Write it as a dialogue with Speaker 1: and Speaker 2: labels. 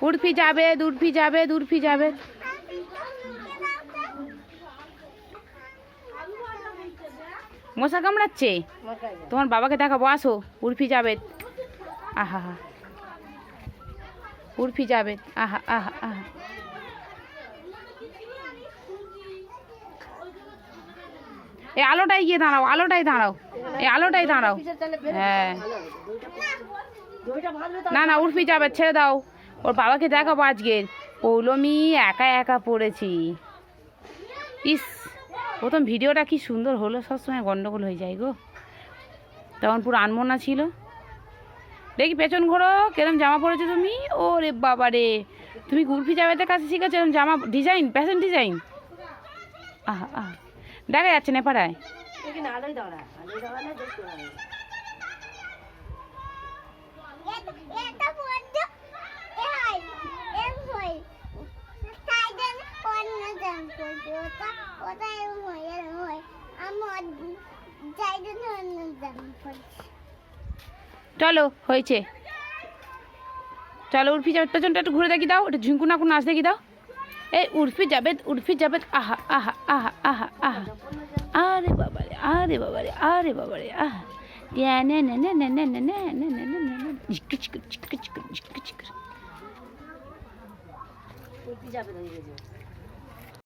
Speaker 1: উর্ফি যাবে, উর্ফি যাবে, উর্ফি যাবে। মশা কামড়াচ্ছে? তোমার বাবাকে দেখাবো, আসো। উর্ফি যাবে, আহা হা, উর্ফি যাবে, আহা আহা আহা। এই আলোটাই গিয়ে দাঁড়াও, আলোটাই দাঁড়াও, এই আলোটাই দাঁড়াও। হ্যাঁ, না না, উর্ফি যাবে, ছেড়ে দাও। ওর বাবাকে দেখাবো আজকের। পৌলমি একা একা পড়েছি। ইস, প্রথম ভিডিওটা কি সুন্দর হলো, সবসময় গন্ডগোল হয়ে যায় গো। তখন পুরো আনমনা ছিল। দেখি পেছন ঘোরো, কেরম জামা পরেছো তুমি। ও রে বাবা রে, তুমি উর্ফি জাবেদের কাছে শিখেছো এরম জামা ডিজাইন, ফ্যাশন ডিজাইন। আহা আহা, দেখা যাচ্ছে না পাড়ায়। চলো, হয়েছে। চলো, উর্ফি যাবে, পেছনটা একটু ঘুরে দেখি দাও, একটু ঝুঁকু নাকু নাচ দেখি দাও। এই উর্ফি যাবে, উর্ফি যাবে, আহা আহা আহা আহা আহা। আরে বাবারে, আরে বাবারে, আরে বাবারে, আহা। না না না না না না না না না না না, ঝিক ঝিক ঝিক ঝিক ঝিক ঝিক ঝিক।